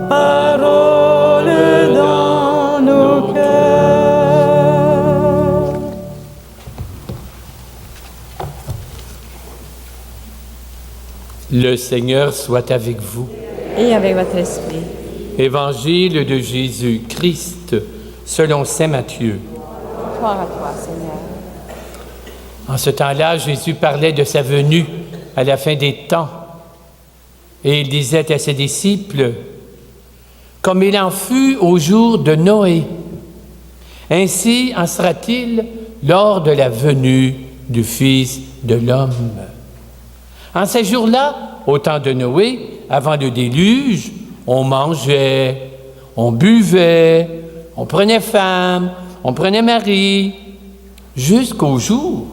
parole dans nos cœurs. Le Seigneur soit avec vous. Et avec votre esprit. Évangile de Jésus-Christ selon saint Matthieu. Gloire à toi, Seigneur. En ce temps-là, Jésus parlait de sa venue à la fin des temps. Et il disait à ses disciples, « Comme il en fut au jour de Noé, ainsi en sera-t-il lors de la venue du Fils de l'homme. » En ces jours-là, au temps de Noé, avant le déluge, on mangeait, on buvait, on prenait femme, on prenait mari, jusqu'au jour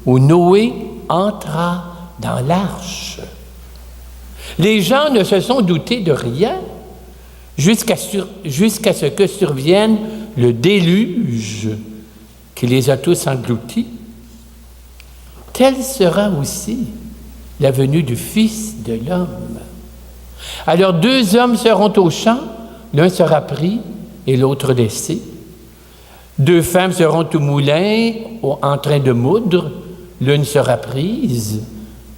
où Noé entra dans l'arche. Les gens ne se sont doutés de rien jusqu'à ce que survienne le déluge qui les a tous engloutis. Telle sera aussi la venue du Fils de l'homme. Alors 2 hommes seront au champ, l'un sera pris et l'autre laissé. 2 femmes seront au moulin en train de moudre, l'une sera prise,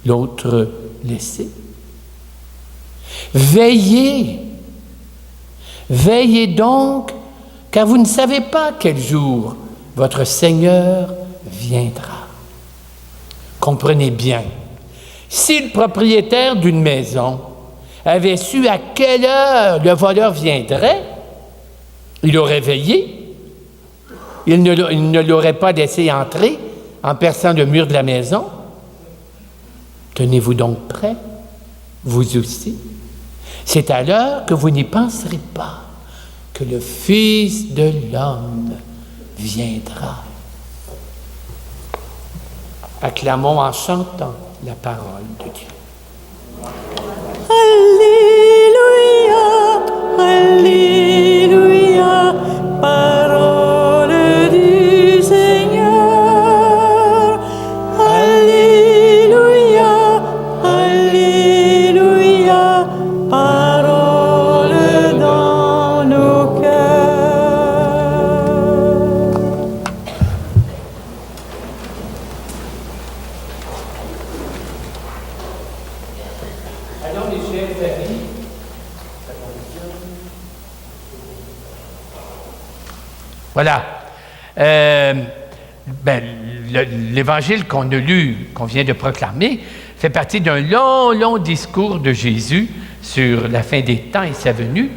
l'autre laissée. Veillez, veillez donc, car vous ne savez pas quel jour votre Seigneur viendra. Comprenez bien, si le propriétaire d'une maison avait su à quelle heure le voleur viendrait, il aurait veillé. Il ne l'aurait pas laissé entrer en perçant le mur de la maison. Tenez-vous donc prêts, vous aussi. C'est alors que vous n'y penserez pas que le Fils de l'homme viendra. Acclamons en chantant la parole de Dieu. Alléluia, Alléluia, parole du Seigneur. Alléluia, Alléluia, parole dans nos cœurs. Alors, mes chers amis, voilà. L'évangile qu'on a lu, qu'on vient de proclamer, fait partie d'un long discours de Jésus sur la fin des temps et sa venue.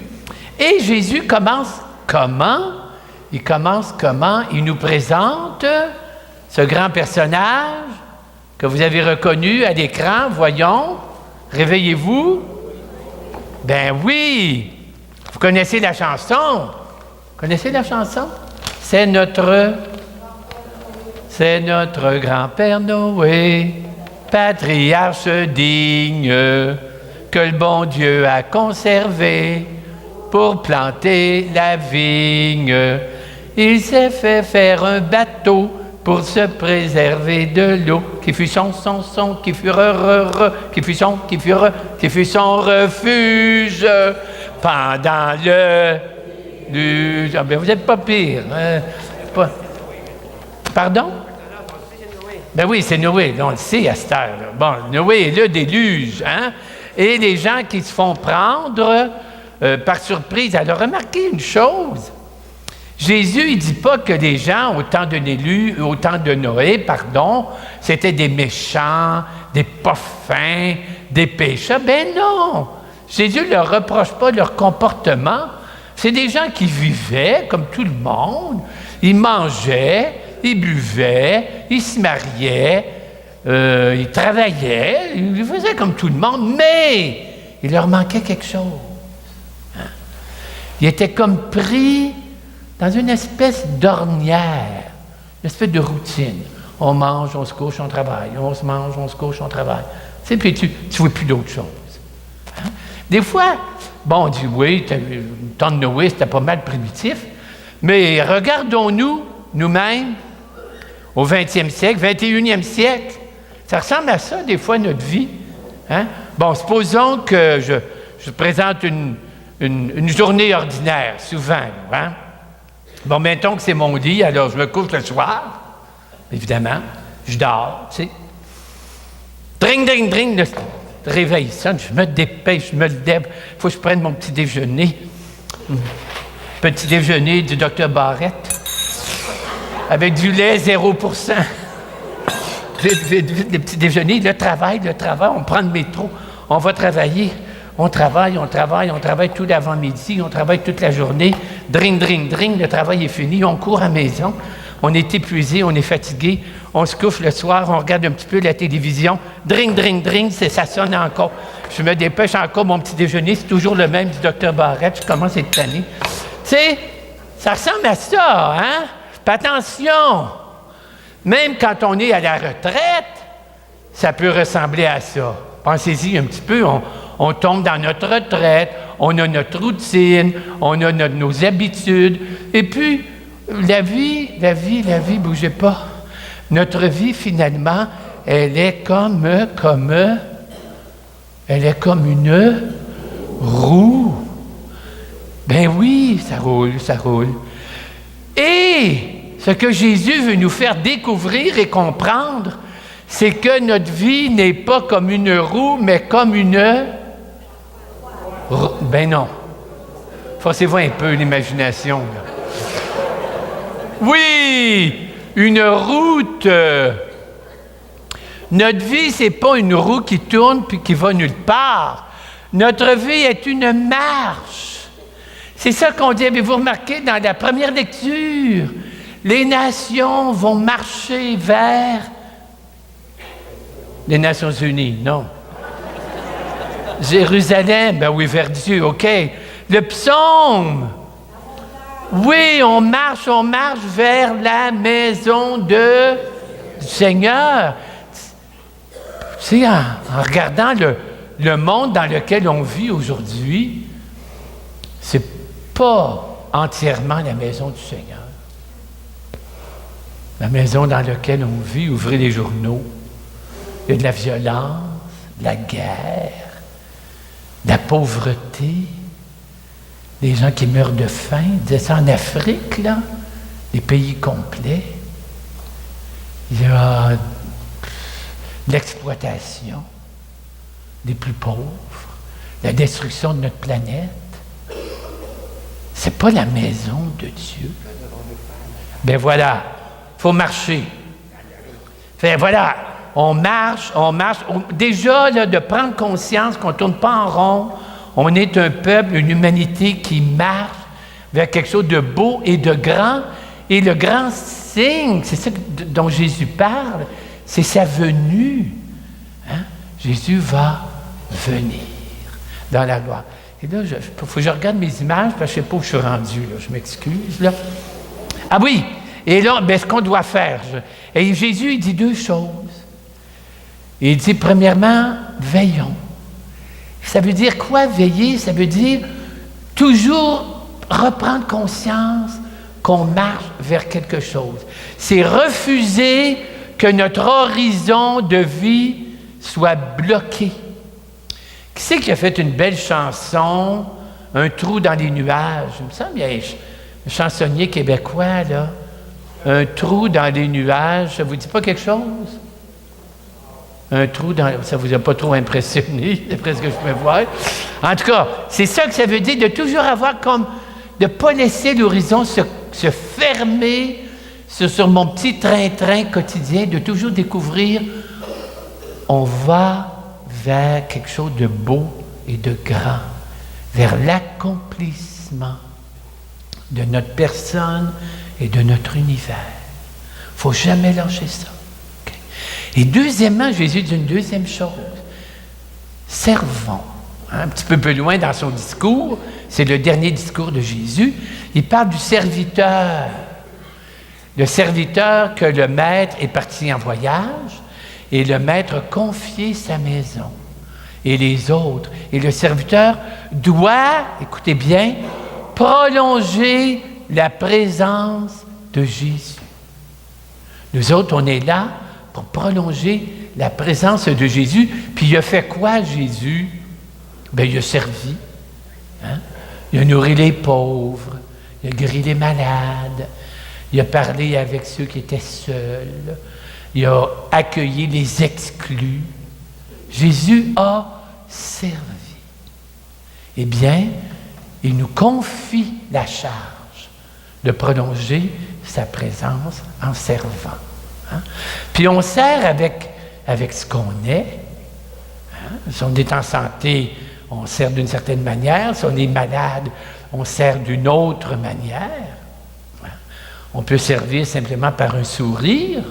Et Jésus commence comment? Il commence comment? Il nous présente ce grand personnage que vous avez reconnu à l'écran. Voyons, réveillez-vous. Ben oui! Vous connaissez la chanson? Connaissez la chanson? C'est notre grand-père Noé, patriarche digne, que le bon Dieu a conservé pour planter la vigne. Il s'est fait faire un bateau pour se préserver de l'eau, qui fut son, qui fut qui fut son, qui fut son refuge pendant le... Ah ben vous n'êtes pas pire. Hein? Pardon? Ben oui, c'est Noé. Là, on le sait à cette heure. Bon, Noé est le déluge. Hein? Et les gens qui se font prendre par surprise. Alors, remarquez une chose. Jésus, il ne dit pas que les gens, au temps de Noé, c'était des méchants, des pas fins, des pécheurs. Ben non! Jésus ne leur reproche pas leur comportement. C'est des gens qui vivaient comme tout le monde. Ils mangeaient, ils buvaient, ils se mariaient, ils travaillaient, ils faisaient comme tout le monde, mais il leur manquait quelque chose. Hein? Ils étaient comme pris dans une espèce d'ornière, une espèce de routine. On mange, on se couche, on travaille. On se mange, on se couche, on travaille. Tu sais, puis tu ne vois plus d'autre chose. Hein? Des fois, bon, on dit oui, le temps de Noé, c'était pas mal primitif, mais regardons-nous, nous-mêmes, au 20e siècle, 21e siècle. Ça ressemble à ça, des fois, notre vie. Hein? Bon, supposons que je présente une journée ordinaire, souvent. Hein? Bon, mettons que c'est mon lit, alors je me couche le soir, évidemment, je dors, tu sais. Dring, dring, dring, le réveil sonne, je me dépêche, je me lève, il faut que je prenne mon petit déjeuner. Petit déjeuner du Dr Barrette, avec du lait 0%. Vite, vite, vite, le petit déjeuner, le travail, on prend le métro, on va travailler. On travaille tout l'avant-midi, on travaille toute la journée. Dring, dring, dring, le travail est fini, on court à la maison. On est épuisé, on est fatigué, on se couche le soir, on regarde un petit peu la télévision. Dring, dring, dring, ça sonne encore. Je me dépêche encore, mon petit déjeuner, c'est toujours le même du Dr Barrette, je commence à être tanné. Tu sais, ça ressemble à ça, hein? Puis attention, même quand on est à la retraite, ça peut ressembler à ça. Pensez-y un petit peu, on tombe dans notre retraite, on a notre routine, on a nos habitudes. Et puis, la vie, bougez pas. Notre vie, finalement, elle est comme une roue. Ben oui, ça roule. Et ce que Jésus veut nous faire découvrir et comprendre, c'est que notre vie n'est pas comme une roue, mais comme une... Ben non. Forcez-vous un peu l'imagination, là. Oui, une route. Notre vie, c'est pas une roue qui tourne puis qui va nulle part. Notre vie est une marche. C'est ça qu'on dit. Avez-vous remarqué dans la première lecture? Les nations vont marcher vers les Nations Unies, non. Jérusalem, ben oui, vers Dieu, OK. Le psaume, oui, on marche vers la maison du Seigneur. Tu sais, en regardant le monde dans lequel on vit aujourd'hui, c'est pas entièrement la maison du Seigneur. La maison dans laquelle on vit, ouvrez les journaux, il y a de la violence, de la guerre, de la pauvreté, des gens qui meurent de faim. Ils disaient ça en Afrique, là, des pays complets. Il y a de l'exploitation des plus pauvres, la destruction de notre planète. C'est pas la maison de Dieu. Ben voilà, il faut marcher. Fait voilà, on marche. Déjà, là, de prendre conscience qu'on ne tourne pas en rond, on est un peuple, une humanité qui marche vers quelque chose de beau et de grand. Et le grand signe, c'est ça dont Jésus parle, c'est sa venue. Hein? Jésus va venir dans la gloire. Et là, il faut que je regarde mes images, parce que je ne sais pas où je suis rendu, là. Je m'excuse, là. Ah oui! Et là, ce qu'on doit faire. Et Jésus, il dit deux choses. Il dit, premièrement, veillons. Ça veut dire quoi, veiller? Ça veut dire toujours reprendre conscience qu'on marche vers quelque chose. C'est refuser que notre horizon de vie soit bloqué. Qui c'est qui a fait une belle chanson, Un trou dans les nuages? Il me semble qu'il y a un chansonnier québécois, là. Un trou dans les nuages, ça ne vous dit pas quelque chose? Un trou dans... Ça ne vous a pas trop impressionné, d'après ce que je peux voir. En tout cas, c'est ça que ça veut dire, de toujours avoir comme... de ne pas laisser l'horizon se fermer sur mon petit train-train quotidien, de toujours découvrir, on va vers quelque chose de beau et de grand, vers l'accomplissement de notre personne et de notre univers. Il ne faut jamais lâcher ça. Okay? Et deuxièmement, Jésus dit une deuxième chose. Servons. Un petit peu plus loin dans son discours, c'est le dernier discours de Jésus, il parle du serviteur. Le serviteur que le maître est parti en voyage et le maître a confié sa maison et les autres. Et le serviteur doit, écoutez bien, prolonger la présence de Jésus. Nous autres, on est là pour prolonger la présence de Jésus. Puis il a fait quoi, Jésus? Bien, il a servi. Hein? Il a nourri les pauvres, il a guéri les malades, il a parlé avec ceux qui étaient seuls, il a accueilli les exclus. Jésus a servi. Eh bien, il nous confie la charge de prolonger sa présence en servant. Hein? Puis on sert avec ce qu'on est. Hein? Si on est en santé, on sert d'une certaine manière. Si on est malade, on sert d'une autre manière. Hein? On peut servir simplement par un sourire.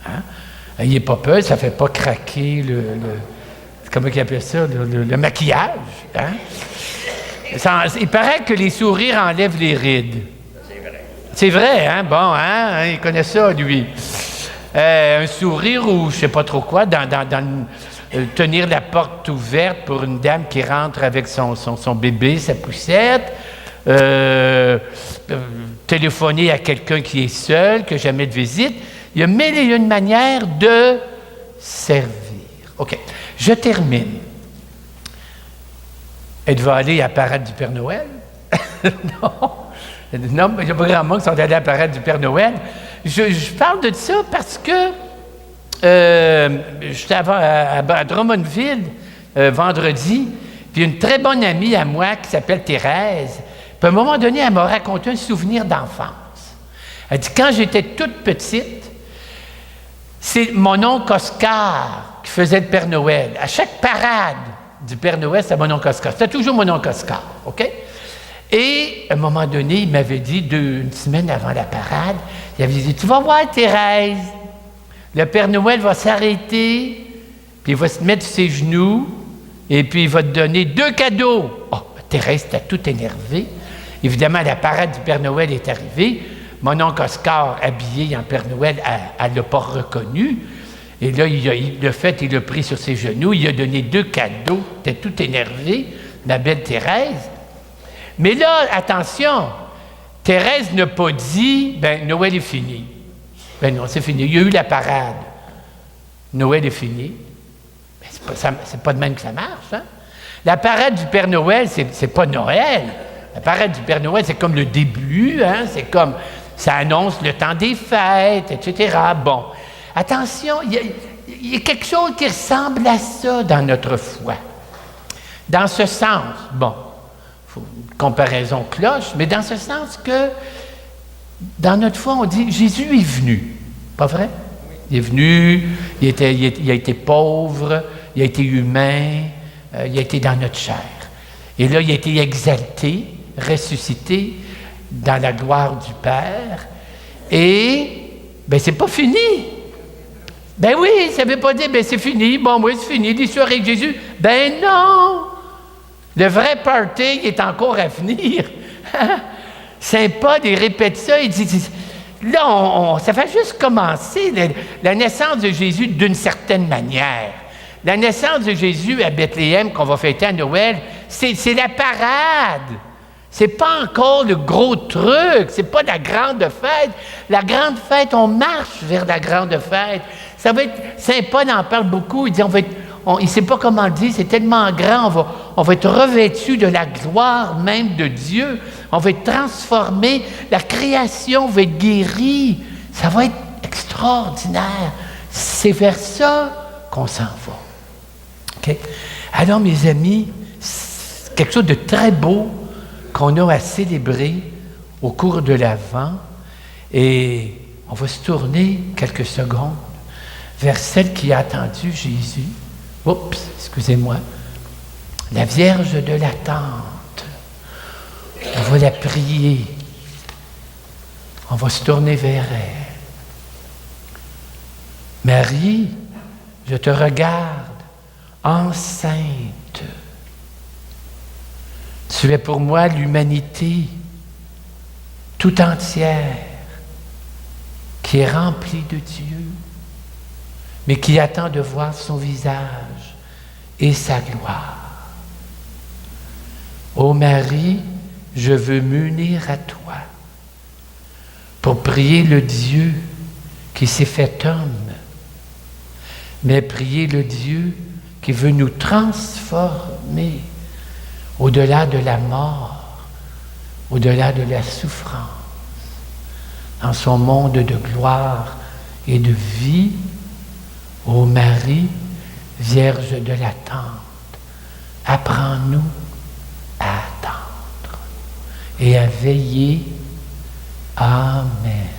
Hein? N'ayez pas peur, ça ne fait pas craquer comment ils appellent ça, le maquillage. Hein? Il paraît que les sourires enlèvent les rides. C'est vrai, hein? Bon, hein? Il connaît ça, lui. Un sourire ou je ne sais pas trop quoi, tenir la porte ouverte pour une dame qui rentre avec son bébé, sa poussette, téléphoner à quelqu'un qui est seul, qui n'a jamais de visite. Il y a mille et une manières de servir. OK, je termine. Êtes-vous allé à la parade du Père Noël? Non, mais il y a pas grand monde qui sont allés à la parade du Père Noël. Je parle de ça parce que j'étais à Drummondville vendredi, puis une très bonne amie à moi qui s'appelle Thérèse, puis à un moment donné, elle m'a raconté un souvenir d'enfance. Elle dit, quand j'étais toute petite, c'est mon oncle Oscar qui faisait le Père Noël. À chaque parade du Père Noël, c'était mon oncle Oscar. C'était toujours mon oncle Oscar, OK? Et à un moment donné, il m'avait dit, une semaine avant la parade, il avait dit, tu vas voir Thérèse, le Père Noël va s'arrêter, puis il va se mettre sur ses genoux, et puis il va te donner 2 cadeaux. Oh, Thérèse était toute énervée. Évidemment, la parade du Père Noël est arrivée. Mon oncle Oscar, habillé en Père Noël, elle ne l'a pas reconnu. Et là, il l'a pris sur ses genoux, il a donné 2 cadeaux. Il était tout énervé, ma belle Thérèse. Mais là, attention, Thérèse n'a pas dit, Noël est fini. Non, c'est fini. Il y a eu la parade. Noël est fini. C'est pas de même que ça marche, hein? La parade du Père Noël, c'est pas Noël. La parade du Père Noël, c'est comme le début, hein? C'est comme, ça annonce le temps des fêtes, etc. Bon, attention, il y a quelque chose qui ressemble à ça dans notre foi. Dans ce sens, bon, une comparaison cloche, mais dans ce sens que, dans notre foi, on dit, Jésus est venu. Pas vrai? Il est venu, il a été pauvre, il a été humain, il a été dans notre chair. Et là, il a été exalté, ressuscité dans la gloire du Père. Et, c'est pas fini. Oui, ça ne veut pas dire, c'est fini, bon, oui, c'est fini, l'histoire avec Jésus. Non! Le vrai party est encore à venir. Saint Paul, il répète ça, il dit, là, ça fait juste commencer, la naissance de Jésus d'une certaine manière. La naissance de Jésus à Bethléem, qu'on va fêter à Noël, c'est la parade. C'est pas encore le gros truc, c'est pas la grande fête. La grande fête, on marche vers la grande fête. Ça va être, Saint Paul en parle beaucoup, il dit, il ne sait pas comment le dire, c'est tellement grand, on va être revêtu de la gloire même de Dieu, on va être transformé, la création va être guérie, ça va être extraordinaire. C'est vers ça qu'on s'en va. Okay? Alors, mes amis, c'est quelque chose de très beau qu'on a à célébrer au cours de l'Avent, et on va se tourner quelques secondes vers celle qui a attendu Jésus. Oups, excusez-moi. La Vierge de l'attente. On va la prier. On va se tourner vers elle. Marie, je te regarde, enceinte. Tu es pour moi l'humanité tout entière qui est remplie de Dieu, mais qui attend de voir son visage et sa gloire. Ô Marie, je veux m'unir à toi pour prier le Dieu qui s'est fait homme, mais prier le Dieu qui veut nous transformer au-delà de la mort au-delà de la souffrance, dans son monde de gloire et de vie, ô Marie, Vierge de l'attente, apprends-nous à attendre et à veiller. Amen.